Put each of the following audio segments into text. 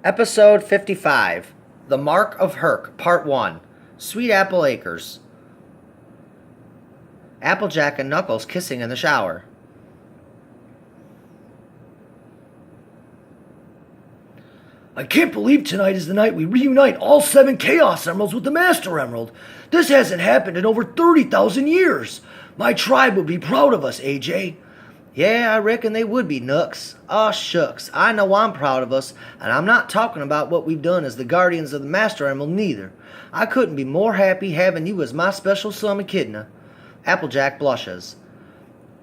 Episode 55, The Mark of Herc, Part 1, Sweet Apple Acres. Applejack and Knuckles kissing in the shower. I can't believe tonight is the night we reunite all 7 Chaos Emeralds with the Master Emerald. This hasn't happened in over 30,000 years. My tribe would be proud of us, AJ. Yeah, I reckon they would be, Nux. Aw, shucks, I know I'm proud of us, and I'm not talking about what we've done as the Guardians of the Master Emerald neither. I couldn't be more happy having you as my special son Echidna. Applejack blushes.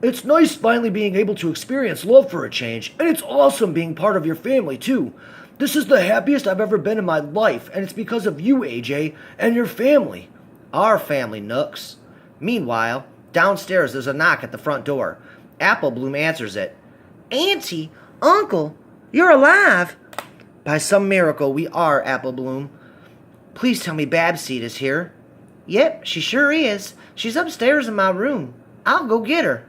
It's nice finally being able to experience love for a change, and it's awesome being part of your family, too. This is the happiest I've ever been in my life, and it's because of you, AJ, and your family. Our family, Nux. Meanwhile, downstairs there's a knock at the front door. Apple Bloom answers it. Auntie, Uncle, you're alive. By some miracle, we are, Apple Bloom. Please tell me Babseed is here. Yep, she sure is. She's upstairs in my room. I'll go get her.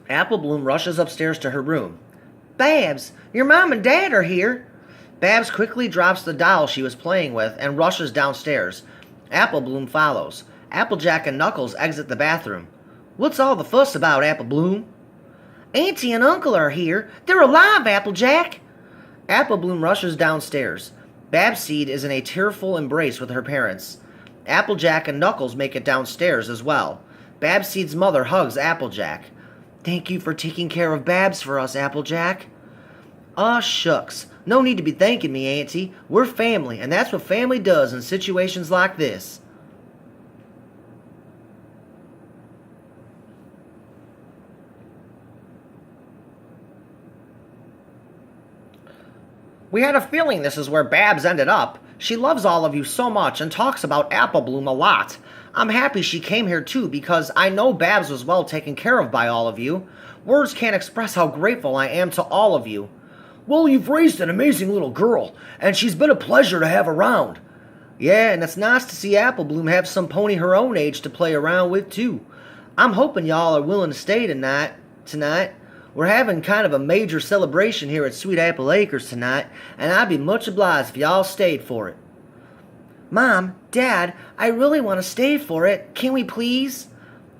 Apple Bloom rushes upstairs to her room. Babs, your mom and dad are here. Babs quickly drops the doll she was playing with and rushes downstairs. Apple Bloom follows. Applejack and Knuckles exit the bathroom. What's all the fuss about, Apple Bloom? Auntie and Uncle are here. They're alive, Applejack. Apple Bloom rushes downstairs. Babseed is in a tearful embrace with her parents. Applejack and Knuckles make it downstairs as well. Babseed's mother hugs Applejack. Thank you for taking care of Babs for us, Applejack. Aw, shucks. No need to be thanking me, Auntie. We're family, and that's what family does in situations like this. We had a feeling this is where Babs ended up. She loves all of you so much and talks about Apple Bloom a lot. I'm happy she came here too because I know Babs was well taken care of by all of you. Words can't express how grateful I am to all of you. Well, you've raised an amazing little girl, and she's been a pleasure to have around. Yeah, and it's nice to see Apple Bloom have some pony her own age to play around with too. I'm hoping y'all are willing to stay tonight. We're having kind of a major celebration here at Sweet Apple Acres tonight, and I'd be much obliged if y'all stayed for it. Mom, Dad, I really want to stay for it. Can we please?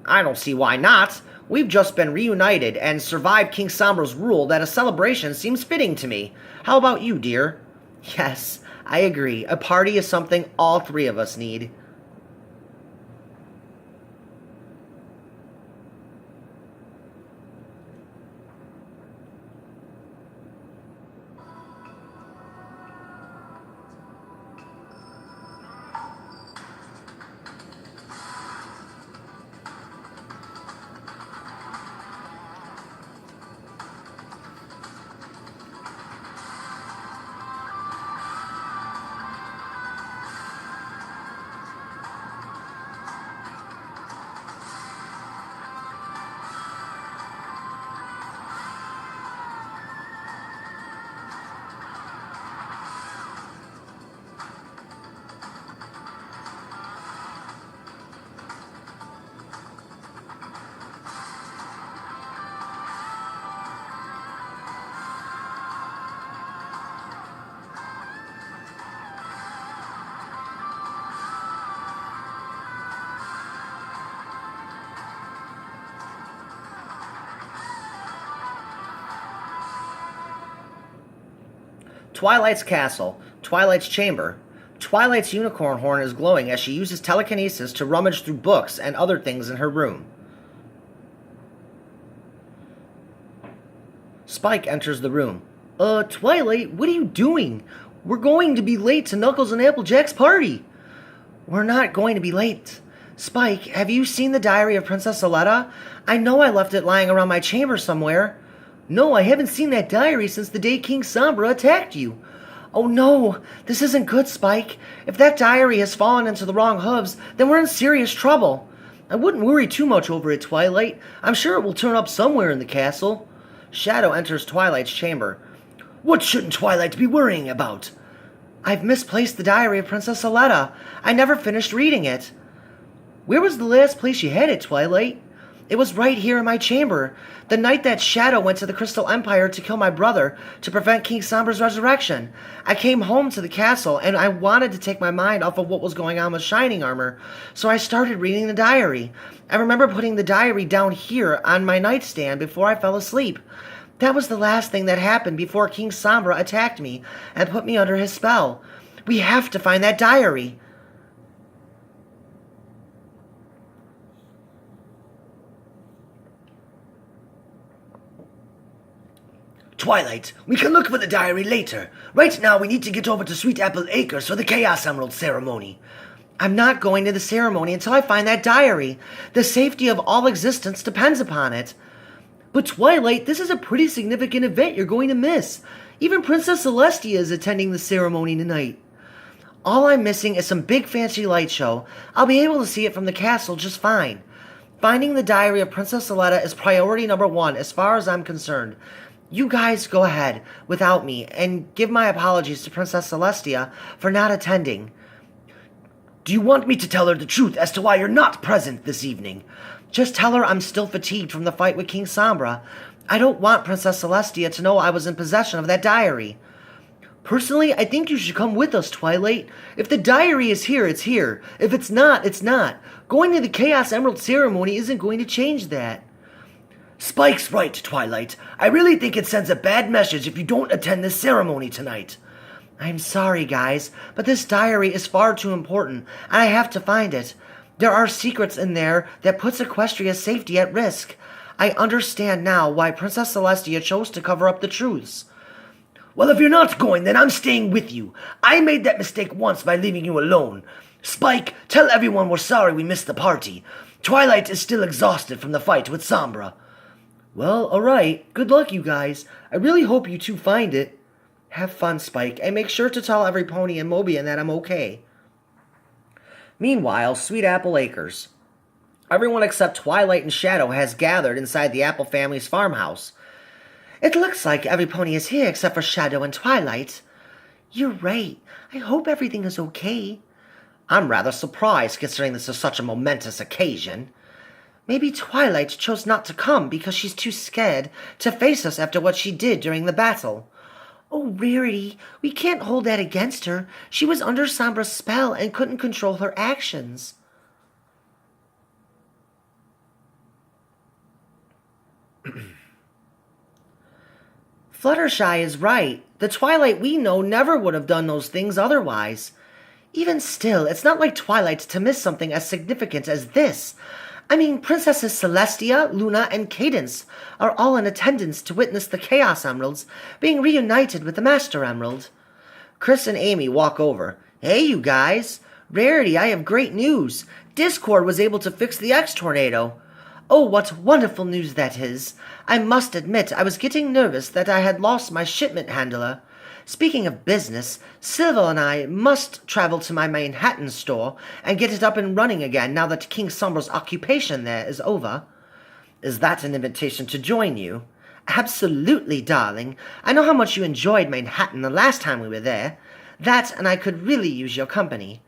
I don't see why not. We've just been reunited and survived King Sombra's rule that a celebration seems fitting to me. How about you, dear? Yes, I agree. A party is something all three of us need. Twilight's castle, Twilight's chamber. Twilight's unicorn horn is glowing as she uses telekinesis to rummage through books and other things in her room. Spike enters the room. Twilight, what are you doing? We're going to be late to Knuckles and Applejack's party. We're not going to be late. Spike, have you seen the diary of Princess Aletta? I know I left it lying around my chamber somewhere. No, I haven't seen that diary since the day King Sombra attacked you. Oh no, this isn't good, Spike. If that diary has fallen into the wrong hooves, then we're in serious trouble. I wouldn't worry too much over it, Twilight. I'm sure it will turn up somewhere in the castle. Shadow enters Twilight's chamber. What shouldn't Twilight be worrying about? I've misplaced the diary of Princess Aletta. I never finished reading it. Where was the last place you had it, Twilight? It was right here in my chamber, the night that Shadow went to the Crystal Empire to kill my brother to prevent King Sombra's resurrection. I came home to the castle, and I wanted to take my mind off of what was going on with Shining Armor, so I started reading the diary. I remember putting the diary down here on my nightstand before I fell asleep. That was the last thing that happened before King Sombra attacked me and put me under his spell. We have to find that diary. Twilight, we can look for the diary later. Right now, we need to get over to Sweet Apple Acres for the Chaos Emerald ceremony. I'm not going to the ceremony until I find that diary. The safety of all existence depends upon it. But Twilight, this is a pretty significant event you're going to miss. Even Princess Celestia is attending the ceremony tonight. All I'm missing is some big fancy light show. I'll be able to see it from the castle just fine. Finding the diary of Princess Aletta is priority number 1 as far as I'm concerned. You guys go ahead without me and give my apologies to Princess Celestia for not attending. Do you want me to tell her the truth as to why you're not present this evening? Just tell her I'm still fatigued from the fight with King Sombra. I don't want Princess Celestia to know I was in possession of that diary. Personally, I think you should come with us, Twilight. If the diary is here, it's here. If it's not, it's not. Going to the Chaos Emerald ceremony isn't going to change that. Spike's right, Twilight. I really think it sends a bad message if you don't attend this ceremony tonight. I'm sorry, guys, but this diary is far too important, and I have to find it. There are secrets in there that puts Equestria's safety at risk. I understand now why Princess Celestia chose to cover up the truths. Well, if you're not going, then I'm staying with you. I made that mistake once by leaving you alone. Spike, tell everyone we're sorry we missed the party. Twilight is still exhausted from the fight with Sombra. Well, alright. Good luck, you guys. I really hope you two find it. Have fun, Spike, and make sure to tell every pony in Mobian that I'm okay. Meanwhile, Sweet Apple Acres. Everyone except Twilight and Shadow has gathered inside the Apple family's farmhouse. It looks like every pony is here except for Shadow and Twilight. You're right. I hope everything is okay. I'm rather surprised considering this is such a momentous occasion. Maybe Twilight chose not to come because she's too scared to face us after what she did during the battle. Oh, Rarity, we can't hold that against her. She was under Sombra's spell and couldn't control her actions. Fluttershy is right. The Twilight we know never would have done those things otherwise. Even still, it's not like Twilight to miss something as significant as this. I mean, Princesses Celestia, Luna, and Cadence are all in attendance to witness the Chaos Emeralds being reunited with the Master Emerald. Chris and Amy walk over. Hey, you guys. Rarity, I have great news. Discord was able to fix the X-Tornado. Oh, what wonderful news that is. I must admit I was getting nervous that I had lost my shipment handler. Speaking of business, Silver and I must travel to my Manhattan store and get it up and running again now that King Sombra's occupation there is over. Is that an invitation to join you? Absolutely, darling. I know how much you enjoyed Manhattan the last time we were there. That and I could really use your company.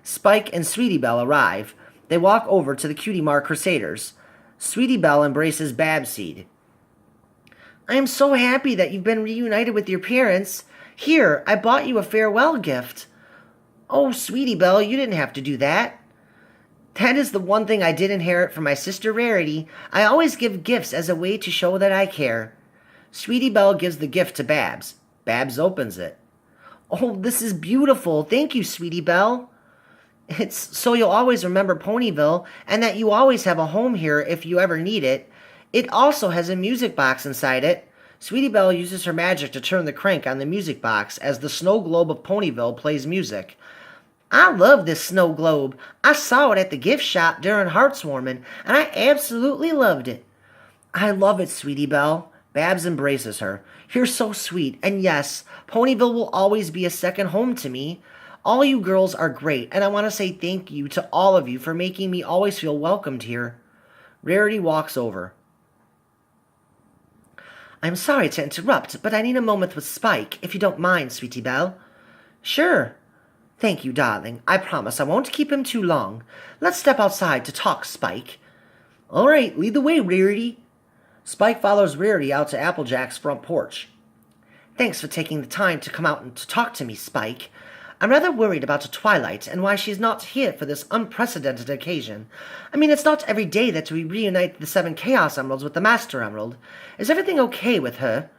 Spike and Sweetie Belle arrive. They walk over to the Cutie Mark Crusaders. Sweetie Belle embraces Babseed. I am so happy that you've been reunited with your parents. Here, I bought you a farewell gift. Oh, Sweetie Belle, you didn't have to do that. That is the one thing I did inherit from my sister Rarity. I always give gifts as a way to show that I care. Sweetie Belle gives the gift to Babs. Babs opens it. Oh, this is beautiful. Thank you, Sweetie Belle. It's so you'll always remember Ponyville and that you always have a home here if you ever need it. It also has a music box inside it. Sweetie Belle uses her magic to turn the crank on the music box as the snow globe of Ponyville plays music. I love this snow globe. I saw it at the gift shop during Heartswarming, and I absolutely loved it. I love it, Sweetie Belle. Babs embraces her. You're so sweet, and yes, Ponyville will always be a second home to me. All you girls are great, and I want to say thank you to all of you for making me always feel welcomed here. Rarity walks over. I'm sorry to interrupt, but I need a moment with Spike, if you don't mind, Sweetie Belle. Sure. Thank you, darling. I promise I won't keep him too long. Let's step outside to talk, Spike. All right, lead the way, Rarity. Spike follows Rarity out to Applejack's front porch. Thanks for taking the time to come out and to talk to me, Spike. I'm rather worried about Twilight and why she's not here for this unprecedented occasion. I mean, it's not every day that we reunite the 7 Chaos Emeralds with the Master Emerald. Is everything okay with her?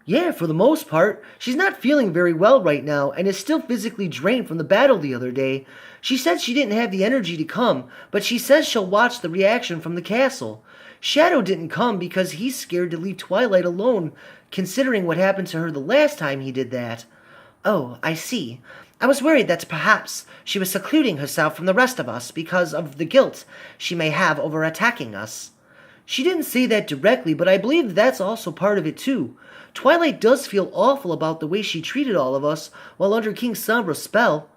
Yeah, for the most part. She's not feeling very well right now and is still physically drained from the battle the other day. She said she didn't have the energy to come, but she says she'll watch the reaction from the castle. Shadow didn't come because he's scared to leave Twilight alone, considering what happened to her the last time he did that. Oh, I see. I was worried that perhaps she was secluding herself from the rest of us because of the guilt she may have over attacking us. She didn't say that directly, but I believe that's also part of it too. Twilight does feel awful about the way she treated all of us while under King Sombra's spell.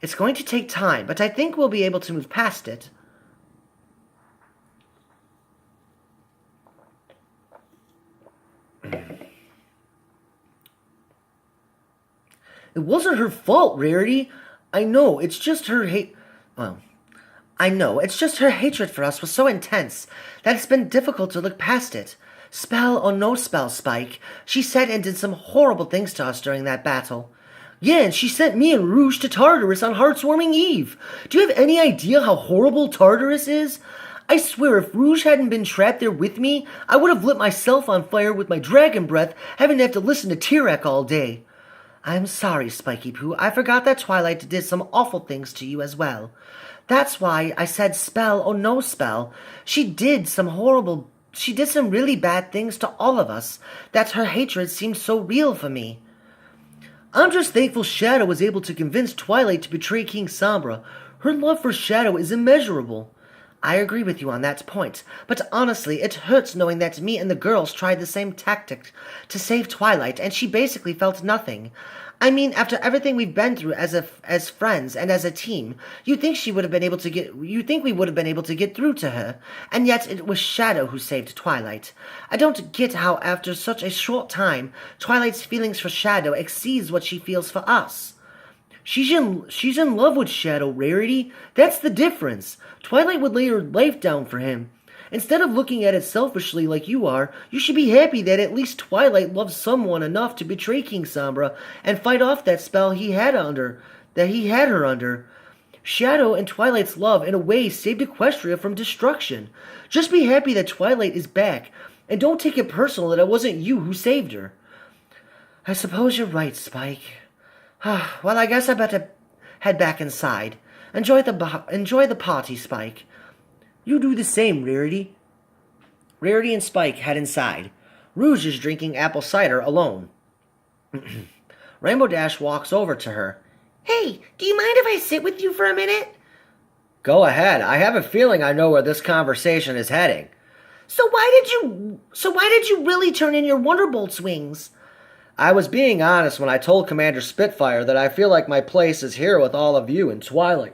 It's going to take time, but I think we'll be able to move past it. It wasn't her fault, Rarity. I know, it's just her it's just her hatred for us was so intense that it's been difficult to look past it. Spell or no spell, Spike, she said and did some horrible things to us during that battle. Yeah, and she sent me and Rouge to Tartarus on Heartswarming Eve. Do you have any idea how horrible Tartarus is? I swear if Rouge hadn't been trapped there with me, I would have lit myself on fire with my dragon breath, having to have to listen to Tyrek all day. I'm sorry, Spiky Poo. I forgot that Twilight did some awful things to you as well. That's why I said spell or no spell. She did some really bad things to all of us. That her hatred seems so real for me. I'm just thankful Shadow was able to convince Twilight to betray King Sombra. Her love for Shadow is immeasurable. I agree with you on that point, but honestly, it hurts knowing that me and the girls tried the same tactic to save Twilight, and she basically felt nothing. I mean, after everything we've been through as friends and as a team, you'd think we would have been able to get through to her, and yet it was Shadow who saved Twilight. I don't get how after such a short time, Twilight's feelings for Shadow exceeds what she feels for us. She's in love with Shadow, Rarity. That's the difference. Twilight would lay her life down for him. Instead of looking at it selfishly like you are, you should be happy that at least Twilight loves someone enough to betray King Sombra and fight off that spell he had her under. Shadow and Twilight's love, in a way, saved Equestria from destruction. Just be happy that Twilight is back, and don't take it personal that it wasn't you who saved her. I suppose you're right, Spike. Well, I guess I better head back inside. Enjoy the party, Spike. You do the same, Rarity. Rarity and Spike head inside. Rouge is drinking apple cider alone. Rainbow Dash walks over to her. Hey, do you mind if I sit with you for a minute? Go ahead. I have a feeling I know where this conversation is heading. So why did you really turn in your Wonderbolt's wings? I was being honest when I told Commander Spitfire that I feel like my place is here with all of you in Twilight.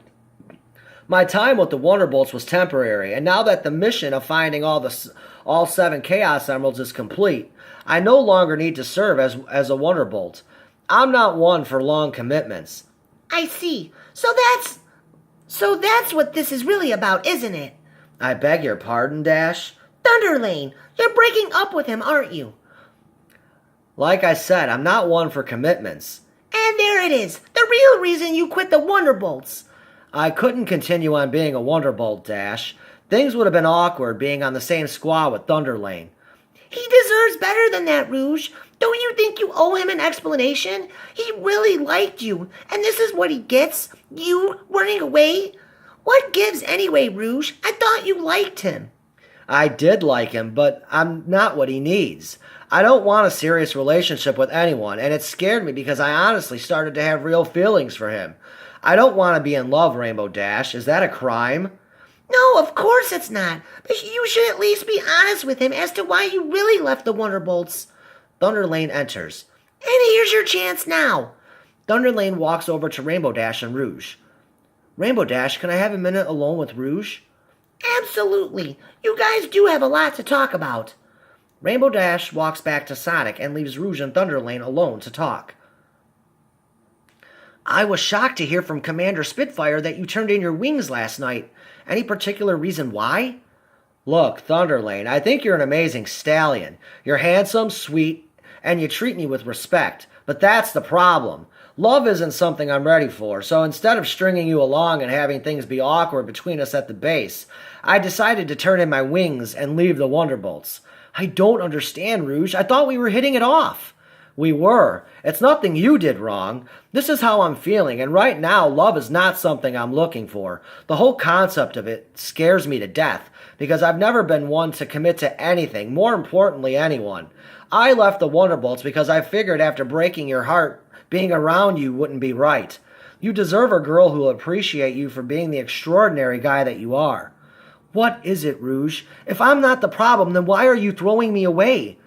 My time with the Wonderbolts was temporary, and now that the mission of finding all 7 Chaos Emeralds is complete, I no longer need to serve as a Wonderbolt. I'm not one for long commitments. I see. So that's what this is really about, isn't it? I beg your pardon, Dash? Thunderlane, you're breaking up with him, aren't you? Like I said, I'm not one for commitments. And there it is, the real reason you quit the Wonderbolts. I couldn't continue on being a Wonderbolt, Dash. Things would have been awkward being on the same squad with Thunderlane. He deserves better than that, Rouge. Don't you think you owe him an explanation? He really liked you, and this is what he gets? You running away? What gives anyway, Rouge? I thought you liked him. I did like him, but I'm not what he needs. I don't want a serious relationship with anyone, and it scared me because I honestly started to have real feelings for him. I don't want to be in love, Rainbow Dash. Is that a crime? No, of course it's not. But you should at least be honest with him as to why you really left the Wonderbolts. Thunderlane enters. And here's your chance now. Thunderlane walks over to Rainbow Dash and Rouge. Rainbow Dash, can I have a minute alone with Rouge? Absolutely. You guys do have a lot to talk about. Rainbow Dash walks back to Sonic and leaves Rouge and Thunderlane alone to talk. I was shocked to hear from Commander Spitfire that you turned in your wings last night. Any particular reason why? Look, Thunderlane, I think you're an amazing stallion. You're handsome, sweet, and you treat me with respect. But that's the problem. Love isn't something I'm ready for, so instead of stringing you along and having things be awkward between us at the base, I decided to turn in my wings and leave the Wonderbolts. I don't understand, Rouge. I thought we were hitting it off. We were. It's nothing you did wrong. This is how I'm feeling, and right now, love is not something I'm looking for. The whole concept of it scares me to death, because I've never been one to commit to anything, more importantly, anyone. I left the Wonderbolts because I figured after breaking your heart, being around you wouldn't be right. You deserve a girl who will appreciate you for being the extraordinary guy that you are. What is it, Rouge? If I'm not the problem, then why are you throwing me away?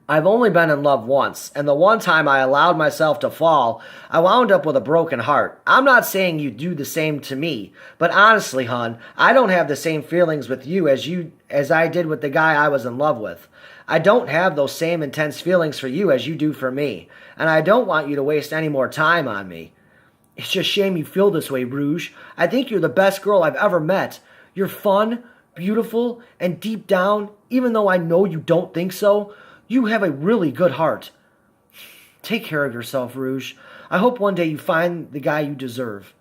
I've only been in love once, and the one time I allowed myself to fall, I wound up with a broken heart. I'm not saying you do the same to me, but honestly, hon, I don't have the same feelings with you as I did with the guy I was in love with. I don't have those same intense feelings for you as you do for me, and I don't want you to waste any more time on me. It's just a shame you feel this way, Rouge. I think you're the best girl I've ever met. You're fun, beautiful, and deep down, even though I know you don't think so, you have a really good heart. Take care of yourself, Rouge. I hope one day you find the guy you deserve.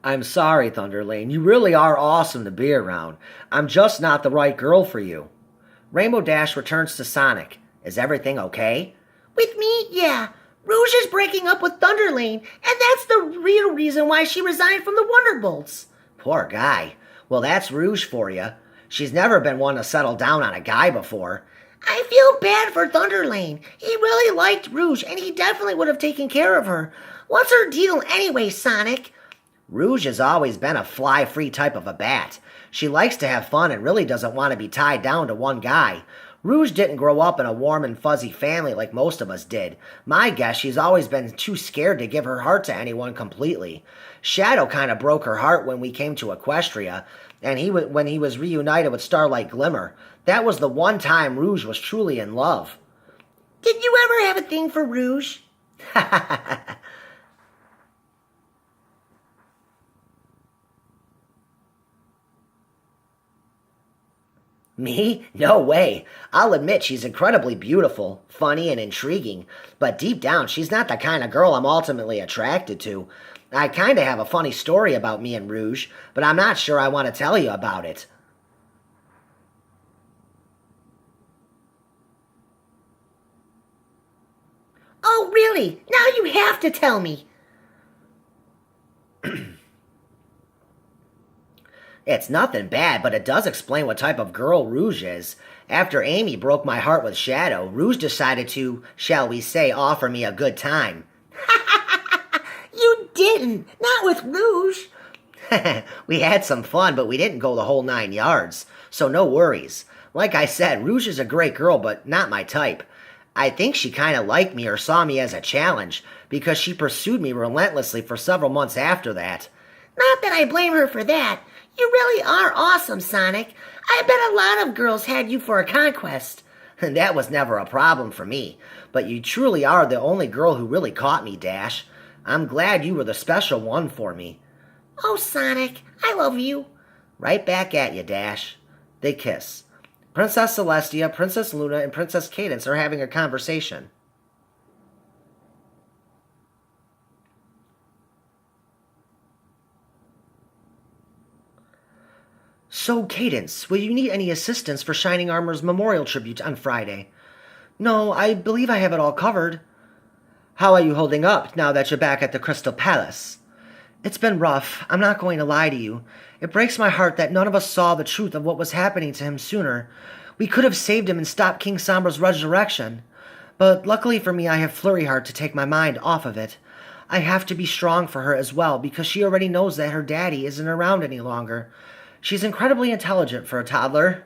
I'm sorry, Thunderlane. You really are awesome to be around. I'm just not the right girl for you. Rainbow Dash returns to Sonic. Is everything okay? With me, yeah. Rouge is breaking up with Thunderlane, and that's the real reason why she resigned from the Wonderbolts. Poor guy. Well, that's Rouge for you. She's never been one to settle down on a guy before. I feel bad for Thunderlane. He really liked Rouge, and he definitely would have taken care of her. What's her deal anyway, Sonic? Rouge has always been a fly-free type of a bat. She likes to have fun and really doesn't want to be tied down to one guy. Rouge didn't grow up in a warm and fuzzy family like most of us did. My guess, she's always been too scared to give her heart to anyone completely. Shadow kind of broke her heart when we came to Equestria, and when he was reunited with Starlight Glimmer. That was the one time Rouge was truly in love. Did you ever have a thing for Rouge? Me? No way. I'll admit she's incredibly beautiful, funny, and intriguing, but deep down she's not the kind of girl I'm ultimately attracted to. I kind of have a funny story about me and Rouge, but I'm not sure I want to tell you about it. Oh, really? Now you have to tell me. It's nothing bad, but it does explain what type of girl Rouge is. After Amy broke my heart with Shadow, Rouge decided to, shall we say, offer me a good time. You didn't. Not with Rouge. We had some fun, but we didn't go the whole 9 yards, so no worries. Like I said, Rouge is a great girl, but not my type. I think she kind of liked me or saw me as a challenge, because she pursued me relentlessly for several months after that. Not that I blame her for that. You really are awesome, Sonic. I bet a lot of girls had you for a conquest. And that was never a problem for me. But you truly are the only girl who really caught me, Dash. I'm glad you were the special one for me. Oh, Sonic, I love you. Right back at you, Dash. They kiss. Princess Celestia, Princess Luna, and Princess Cadance are having a conversation. So, Cadance, will you need any assistance for Shining Armor's memorial tribute on Friday? No, I believe I have it all covered. How are you holding up now that you're back at the Crystal Palace? It's been rough. I'm not going to lie to you. It breaks my heart that none of us saw the truth of what was happening to him sooner. We could have saved him and stopped King Sombra's resurrection. But luckily for me, I have Flurry Heart to take my mind off of it. I have to be strong for her as well, because she already knows that her daddy isn't around any longer. She's incredibly intelligent for a toddler.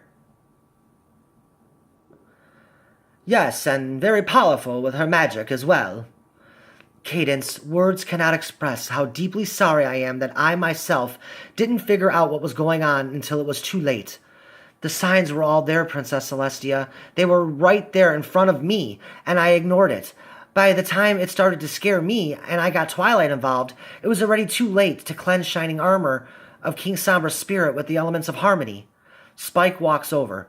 Yes, and very powerful with her magic as well. Cadence, words cannot express how deeply sorry I am that I myself didn't figure out what was going on until it was too late. The signs were all there, Princess Celestia. They were right there in front of me, and I ignored it. By the time it started to scare me and I got Twilight involved, it was already too late to cleanse shining armor of King Sombra's spirit with the elements of harmony. Spike walks over.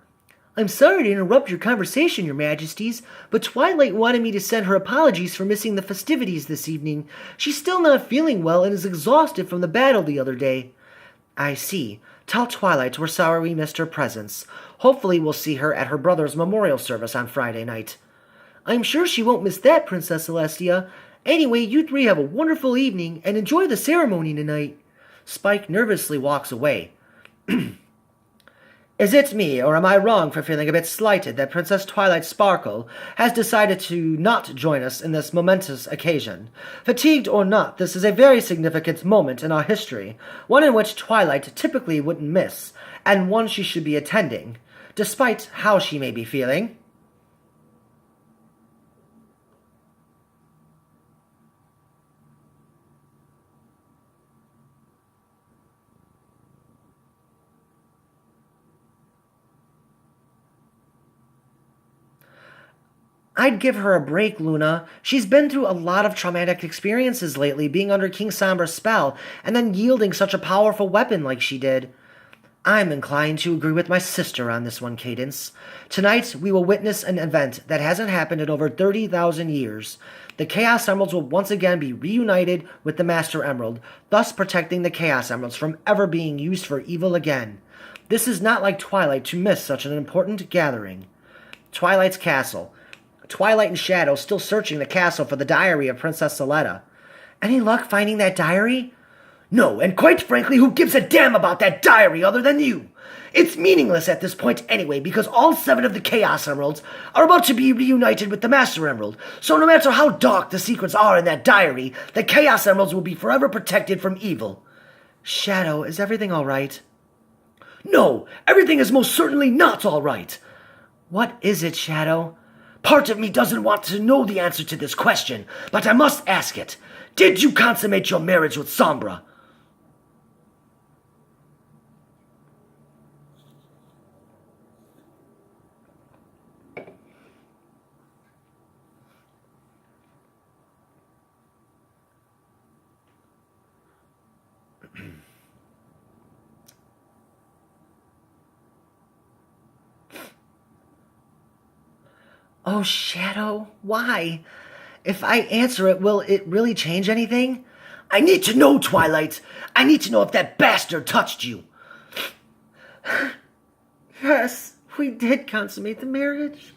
I'm sorry to interrupt your conversation, Your Majesties, but Twilight wanted me to send her apologies for missing the festivities this evening. She's still not feeling well and is exhausted from the battle the other day. I see. Tell Twilight we're sorry we missed her presence. Hopefully we'll see her at her brother's memorial service on Friday night. I'm sure she won't miss that, Princess Celestia. Anyway, you three have a wonderful evening and enjoy the ceremony tonight. Spike nervously walks away. Is it me, or am I wrong for feeling a bit slighted that Princess Twilight Sparkle has decided to not join us in this momentous occasion? Fatigued or not, this is a very significant moment in our history, one in which Twilight typically wouldn't miss, and one she should be attending, despite how she may be feeling. I'd give her a break, Luna. She's been through a lot of traumatic experiences lately, being under King Sombra's spell, and then yielding such a powerful weapon like she did. I'm inclined to agree with my sister on this one, Cadence. Tonight, we will witness an event that hasn't happened in over 30,000 years. The Chaos Emeralds will once again be reunited with the Master Emerald, thus protecting the Chaos Emeralds from ever being used for evil again. This is not like Twilight to miss such an important gathering. Twilight's Castle. Twilight and Shadow still searching the castle for the diary of Princess Soletta. Any luck finding that diary? No, and quite frankly, who gives a damn about that diary other than you? It's meaningless at this point anyway, because all 7 of the Chaos Emeralds are about to be reunited with the Master Emerald, so no matter how dark the secrets are in that diary, the Chaos Emeralds will be forever protected from evil. Shadow, is everything all right? No, everything is most certainly not all right. What is it, Shadow? Part of me doesn't want to know the answer to this question, but I must ask it. Did you consummate your marriage with Sombra? Oh, Shadow, why? If I answer it, will it really change anything? I need to know, Twilight. I need to know if that bastard touched you. Yes, we did consummate the marriage.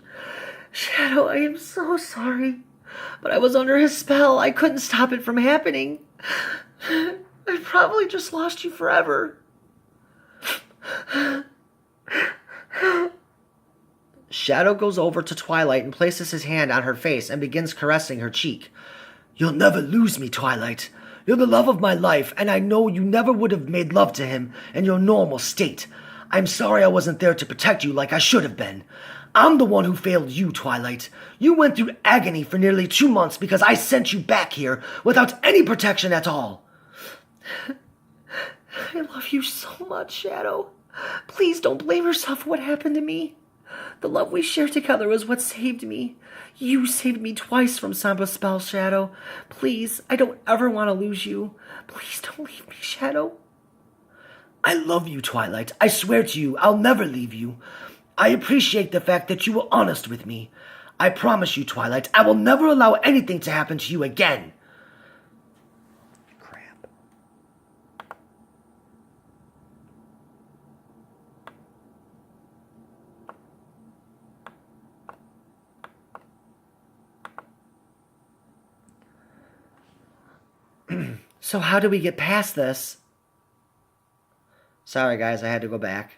Shadow, I am so sorry. But I was under his spell. I couldn't stop it from happening. I probably just lost you forever. Shadow goes over to Twilight and places his hand on her face and begins caressing her cheek. You'll never lose me, Twilight. You're the love of my life, and I know you never would have made love to him in your normal state. I'm sorry I wasn't there to protect you like I should have been. I'm the one who failed you, Twilight. You went through agony for nearly 2 months because I sent you back here without any protection at all. I love you so much, Shadow. Please don't blame yourself for what happened to me. The love we shared together was what saved me. You saved me twice from Sombra's spell, Shadow. Please, I don't ever want to lose you. Please don't leave me, Shadow. I love you, Twilight. I swear to you, I'll never leave you. I appreciate the fact that you were honest with me. I promise you, Twilight, I will never allow anything to happen to you again. Crap. So how do we get past this? Sorry, guys, I had to go back.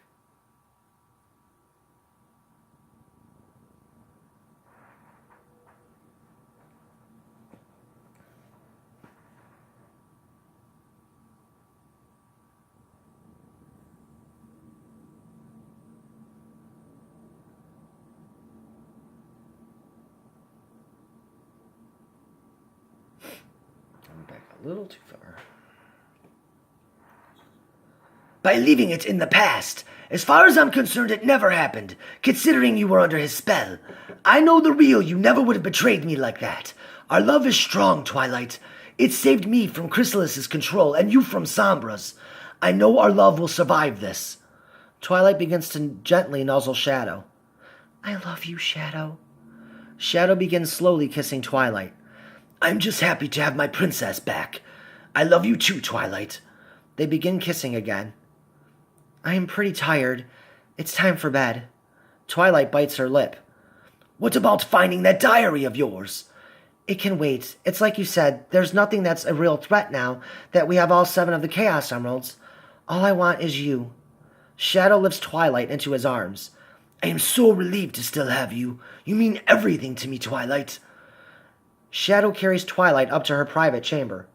little too far. By leaving it in the past. As far as I'm concerned, it never happened, considering you were under his spell. I know the real you never would have betrayed me like that. Our love is strong, Twilight. It saved me from Chrysalis's control and you from Sombra's. I know our love will survive this. Twilight begins to gently nuzzle Shadow. I love you, Shadow. Shadow begins slowly kissing Twilight. I'm just happy to have my princess back. I love you too, Twilight. They begin kissing again. I am pretty tired. It's time for bed. Twilight bites her lip. What about finding that diary of yours? It can wait. It's like you said, there's nothing that's a real threat now that we have all 7 of the Chaos Emeralds. All I want is you. Shadow lifts Twilight into his arms. I am so relieved to still have you. You mean everything to me, Twilight. Shadow carries Twilight up to her private chamber.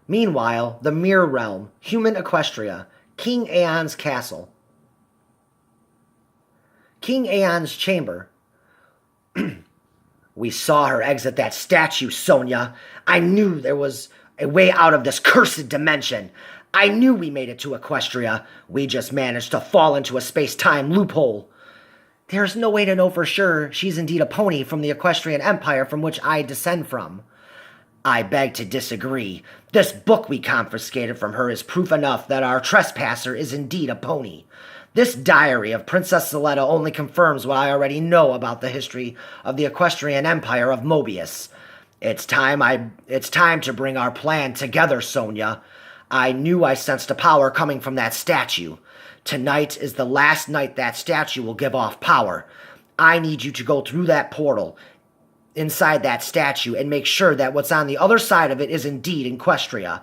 Meanwhile, the Mirror Realm, human Equestria, King Aeon's castle. King Aeon's chamber. We saw her exit that statue, Sonia. I knew there was a way out of this cursed dimension. I knew we made it to Equestria. We just managed to fall into a space-time loophole. There's no way to know for sure she's indeed a pony from the Equestrian Empire from which I descend from. I beg to disagree. This book we confiscated from her is proof enough that our trespasser is indeed a pony. This diary of Princess Soletta only confirms what I already know about the history of the Equestrian Empire of Mobius. It's time to bring our plan together, Sonia. I knew I sensed a power coming from that statue. Tonight is the last night that statue will give off power. I need you to go through that portal inside that statue and make sure that what's on the other side of it is indeed Equestria.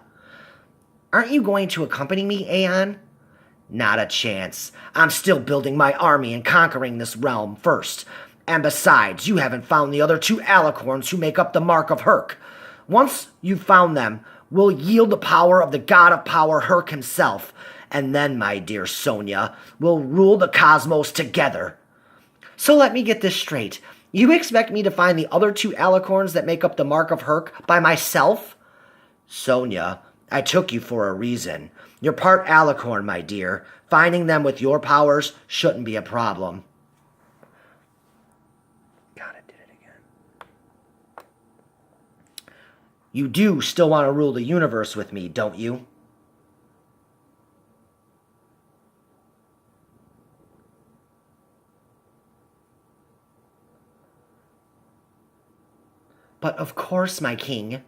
Aren't you going to accompany me, Aeon? Not a chance. I'm still building my army and conquering this realm first. And besides, you haven't found the other 2 alicorns who make up the mark of Herc. Once you've found them, we'll yield the power of the god of power, Herc himself. And then, my dear Sonia, we'll rule the cosmos together. So let me get this straight. You expect me to find the other 2 alicorns that make up the mark of Herc by myself? Sonia, I took you for a reason. You're part alicorn, my dear. Finding them with your powers shouldn't be a problem. God, I did it again. You do still want to rule the universe with me, don't you? But of course, my king.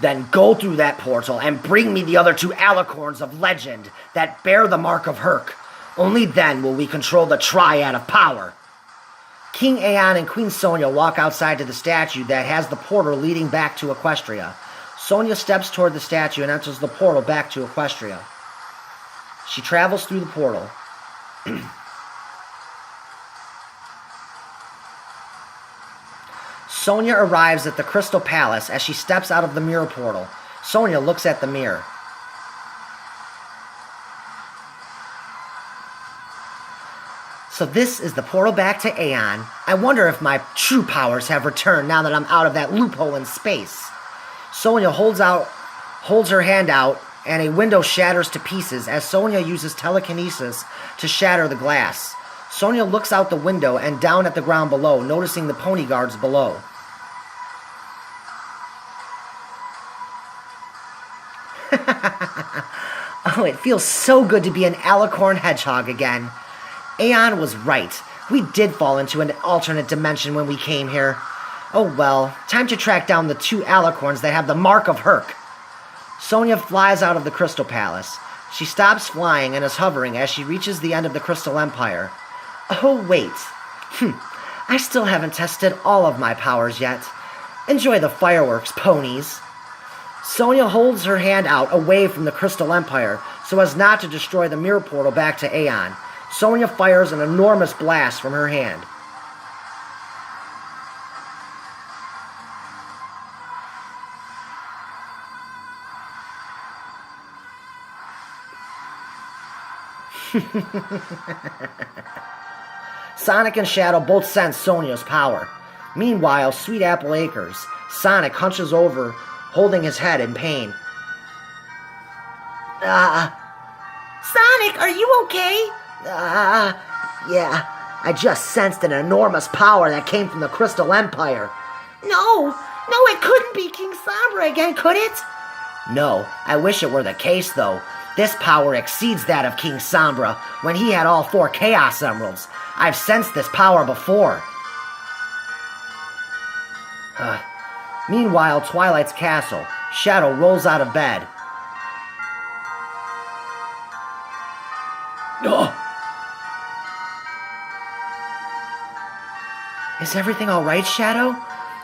Then go through that portal and bring me the other 2 alicorns of legend that bear the mark of Herc. Only then will we control the triad of power. King Aeon and Queen Sonia walk outside to the statue that has the portal leading back to Equestria. Sonia steps toward the statue and enters the portal back to Equestria. She travels through the portal. Sonia arrives at the Crystal Palace as she steps out of the mirror portal. Sonia looks at the mirror. So this is the portal back to Aeon. I wonder if my true powers have returned now that I'm out of that loophole in space. Sonia holds her hand out, and a window shatters to pieces as Sonia uses telekinesis to shatter the glass. Sonia looks out the window and down at the ground below, noticing the pony guards below. Oh, it feels so good to be an alicorn hedgehog again. Aeon was right. We did fall into an alternate dimension when we came here. Oh well, time to track down the 2 alicorns that have the mark of Herc. Sonia flies out of the Crystal Palace. She stops flying and is hovering as she reaches the end of the Crystal Empire. Oh wait. I still haven't tested all of my powers yet. Enjoy the fireworks, ponies. Sonia holds her hand out away from the Crystal Empire so as not to destroy the mirror portal back to Aeon. Sonia fires an enormous blast from her hand. Sonic and Shadow both sense Sonia's power. Meanwhile, Sweet Apple Acres, Sonic hunches over, holding his head in pain. Sonic, are you okay? Yeah, I just sensed an enormous power that came from the Crystal Empire. No, it couldn't be King Sombra again, could it? No, I wish it were the case, though. This power exceeds that of King Sombra when he had all 4 Chaos Emeralds. I've sensed this power before. Meanwhile, Twilight's castle. Shadow rolls out of bed. Is everything all right, Shadow?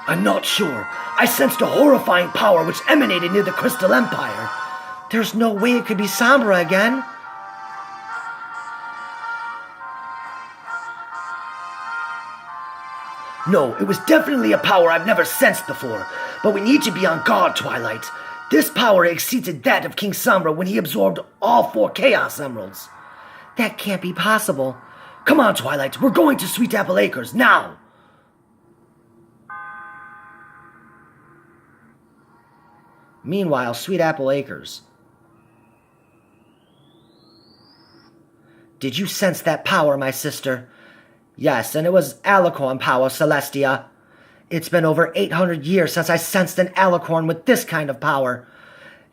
I'm not sure. I sensed a horrifying power which emanated near the Crystal Empire. There's no way it could be Sombra again. No, it was definitely a power I've never sensed before. But we need to be on guard, Twilight. This power exceeded that of King Sombra when he absorbed all 4 Chaos Emeralds. That can't be possible. Come on, Twilight. We're going to Sweet Apple Acres now. Meanwhile, Sweet Apple Acres. Did you sense that power, my sister? Yes, and it was alicorn power, Celestia. It's been over 800 years since I sensed an alicorn with this kind of power.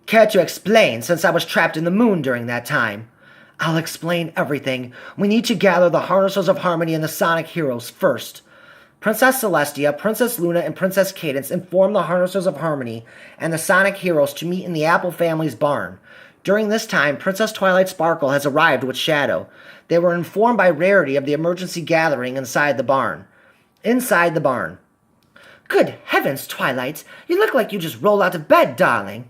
Care to explain, since I was trapped in the moon during that time? I'll explain everything. We need to gather the Harnessers of Harmony and the Sonic Heroes first. Princess Celestia, Princess Luna, and Princess Cadence inform the Harnessers of Harmony and the Sonic Heroes to meet in the Apple family's barn. During this time, Princess Twilight Sparkle has arrived with Shadow. They were informed by Rarity of the emergency gathering inside the barn. Inside the barn. Good heavens, Twilight! You look like you just rolled out of bed, darling.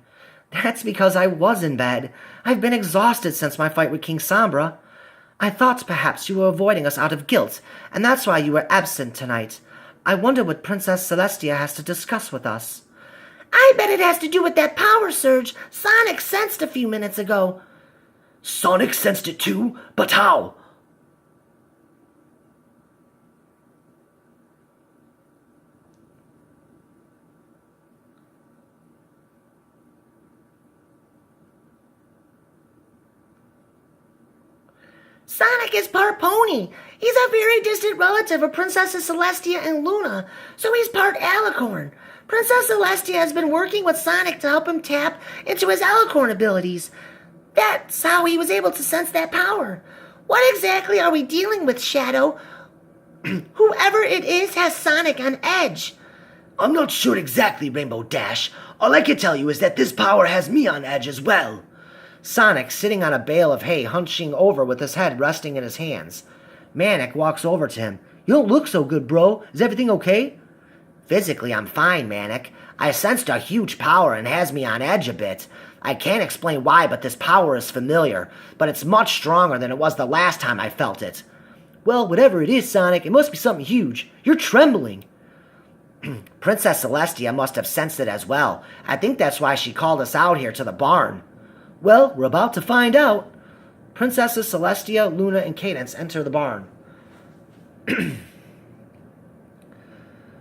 That's because I was in bed. I've been exhausted since my fight with King Sombra. I thought perhaps you were avoiding us out of guilt, and that's why you were absent tonight. I wonder what Princess Celestia has to discuss with us. I bet it has to do with that power surge Sonic sensed a few minutes ago. Sonic sensed it too? But how? Sonic is part pony. He's a very distant relative of Princesses Celestia and Luna, so he's part alicorn. Princess Celestia has been working with Sonic to help him tap into his alicorn abilities. That's how he was able to sense that power. What exactly are we dealing with, Shadow? Whoever it is has Sonic on edge. I'm not sure exactly, Rainbow Dash. All I can tell you is that this power has me on edge as well. Sonic, sitting on a bale of hay, hunching over with his head resting in his hands. Manic walks over to him. You don't look so good, bro. Is everything okay? Physically, I'm fine, Manic. I sensed a huge power and has me on edge a bit. I can't explain why, but this power is familiar. But it's much stronger than it was the last time I felt it. Well, whatever it is, Sonic, it must be something huge. You're trembling. Princess Celestia must have sensed it as well. I think that's why she called us out here to the barn. Well, we're about to find out. Princesses Celestia, Luna, and Cadence enter the barn.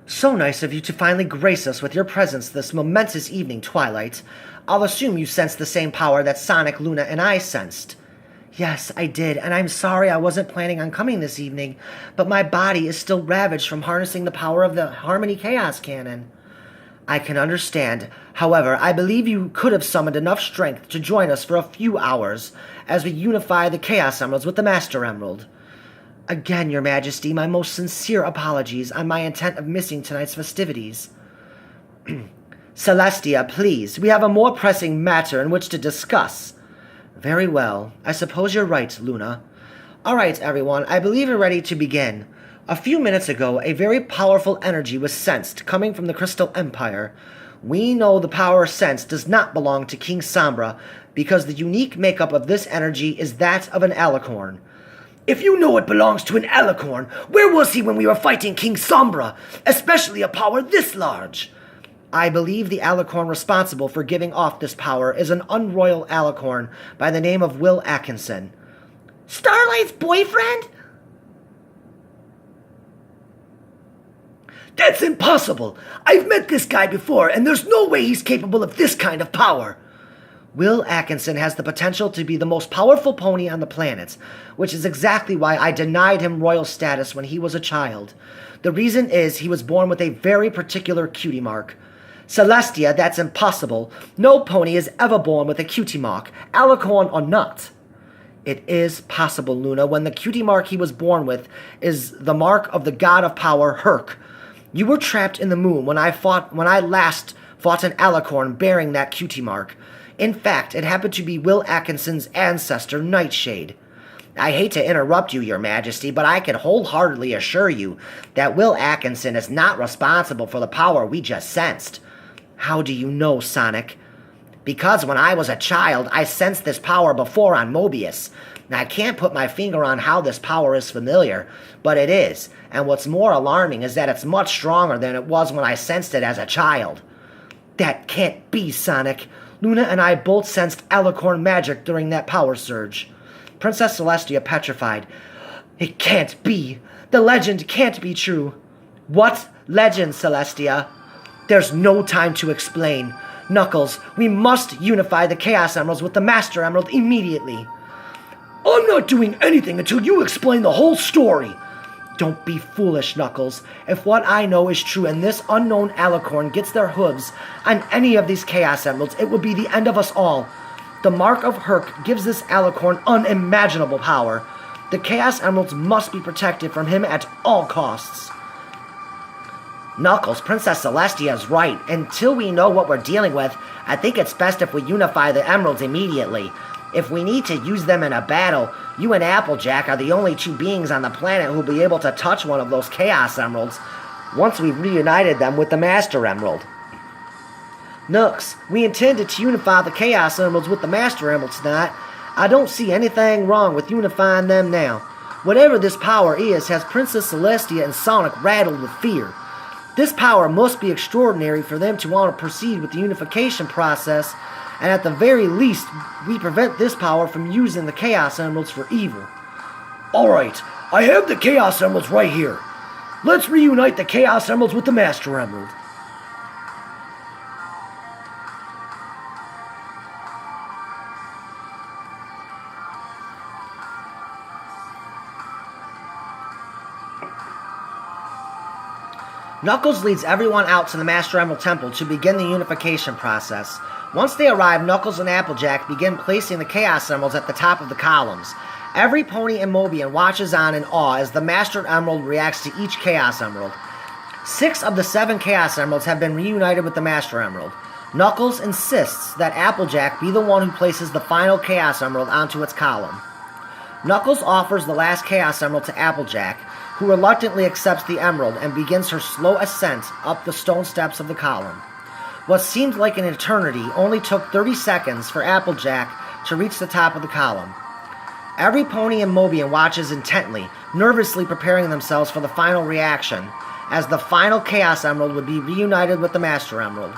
So nice of you to finally grace us with your presence this momentous evening, Twilight. I'll assume you sensed the same power that Sonic, Luna, and I sensed. Yes, I did, and I'm sorry I wasn't planning on coming this evening, but my body is still ravaged from harnessing the power of the Harmony Chaos Cannon. I can understand. However, I believe you could have summoned enough strength to join us for a few hours as we unify the Chaos Emeralds with the Master Emerald. Again, Your Majesty, my most sincere apologies on my intent of missing tonight's festivities. Celestia, please, we have a more pressing matter in which to discuss. Very well. I suppose you're right, Luna. All right, everyone, I believe we're ready to begin. A few minutes ago, a very powerful energy was sensed coming from the Crystal Empire. We know the power sensed does not belong to King Sombra because the unique makeup of this energy is that of an alicorn. If you know it belongs to an alicorn, where was he when we were fighting King Sombra, especially a power this large? I believe the alicorn responsible for giving off this power is an unroyal alicorn by the name of Will Atkinson. Starlight's boyfriend? That's impossible! I've met this guy before, and there's no way he's capable of this kind of power. Will Atkinson has the potential to be the most powerful pony on the planet, which is exactly why I denied him royal status when he was a child. The reason is he was born with a very particular cutie mark. Celestia, that's impossible. No pony is ever born with a cutie mark, alicorn or not. It is possible, Luna, when the cutie mark he was born with is the mark of the god of power, Herc. You were trapped in the moon when I last fought an alicorn bearing that cutie mark. In fact, it happened to be Will Atkinson's ancestor, Nightshade. I hate to interrupt you, Your Majesty, but I can wholeheartedly assure you that Will Atkinson is not responsible for the power we just sensed. How do you know, Sonic? Because when I was a child, I sensed this power before on Mobius. Now, I can't put my finger on how this power is familiar, but it is. And what's more alarming is that it's much stronger than it was when I sensed it as a child. That can't be, Sonic. Luna and I both sensed alicorn magic during that power surge. Princess Celestia petrified. It can't be. The legend can't be true. What legend, Celestia? There's no time to explain. Knuckles, we must unify the Chaos Emeralds with the Master Emerald immediately. I'm not doing anything until you explain the whole story. Don't be foolish, Knuckles. If what I know is true and this unknown alicorn gets their hooves on any of these Chaos Emeralds, it will be the end of us all. The mark of Herc gives this alicorn unimaginable power. The Chaos Emeralds must be protected from him at all costs. Knuckles, Princess Celestia is right. Until we know what we're dealing with, I think it's best if we unify the emeralds immediately. If we need to use them in a battle, you and Applejack are the only two beings on the planet who'll be able to touch one of those Chaos Emeralds once we've reunited them with the Master Emerald. Nux, we intended to unify the Chaos Emeralds with the Master Emeralds tonight. I don't see anything wrong with unifying them now. Whatever this power is has Princess Celestia and Sonic rattled with fear. This power must be extraordinary for them to want to proceed with the unification process, and at the very least, we prevent this power from using the Chaos Emeralds for evil. Alright, I have the Chaos Emeralds right here. Let's reunite the Chaos Emeralds with the Master Emerald. Knuckles leads everyone out to the Master Emerald Temple to begin the unification process. Once they arrive, Knuckles and Applejack begin placing the Chaos Emeralds at the top of the columns. Every pony in Mobian watches on in awe as the Master Emerald reacts to each Chaos Emerald. 6 of the 7 Chaos Emeralds have been reunited with the Master Emerald. Knuckles insists that Applejack be the one who places the final Chaos Emerald onto its column. Knuckles offers the last Chaos Emerald to Applejack, who reluctantly accepts the emerald and begins her slow ascent up the stone steps of the column. What seemed like an eternity only took 30 seconds for Applejack to reach the top of the column. Every pony in Mobian watches intently, nervously preparing themselves for the final reaction, as the final Chaos Emerald would be reunited with the Master Emerald.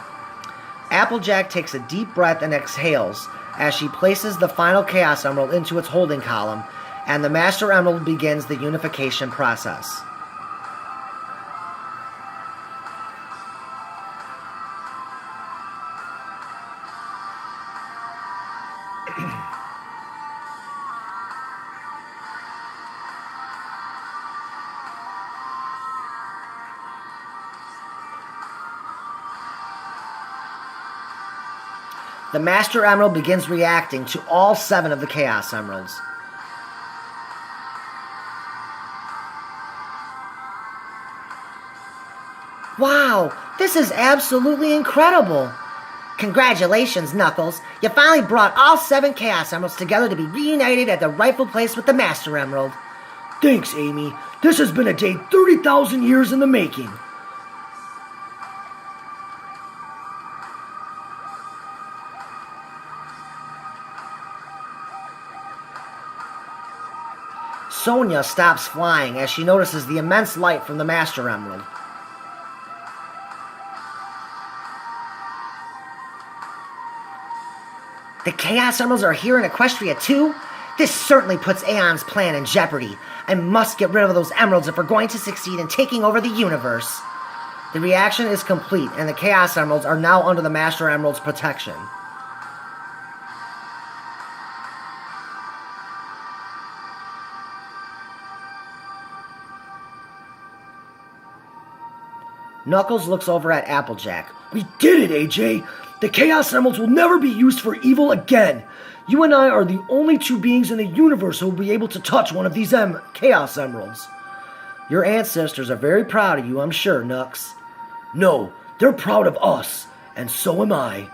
Applejack takes a deep breath and exhales as she places the final Chaos Emerald into its holding column, and the Master Emerald begins the unification process. The Master Emerald begins reacting to all 7 of the Chaos Emeralds. Wow, this is absolutely incredible! Congratulations, Knuckles. You finally brought all 7 Chaos Emeralds together to be reunited at the rightful place with the Master Emerald. Thanks, Amy. This has been a day 30,000 years in the making. Sonia stops flying as she notices the immense light from the Master Emerald. The Chaos Emeralds are here in Equestria too? This certainly puts Aeon's plan in jeopardy. I must get rid of those emeralds if we're going to succeed in taking over the universe. The reaction is complete, and the Chaos Emeralds are now under the Master Emerald's protection. Knuckles looks over at Applejack. We did it, AJ! The Chaos Emeralds will never be used for evil again! You and I are the only two beings in the universe who will be able to touch one of these Chaos Emeralds. Your ancestors are very proud of you, I'm sure, Knux. No, they're proud of us, and so am I.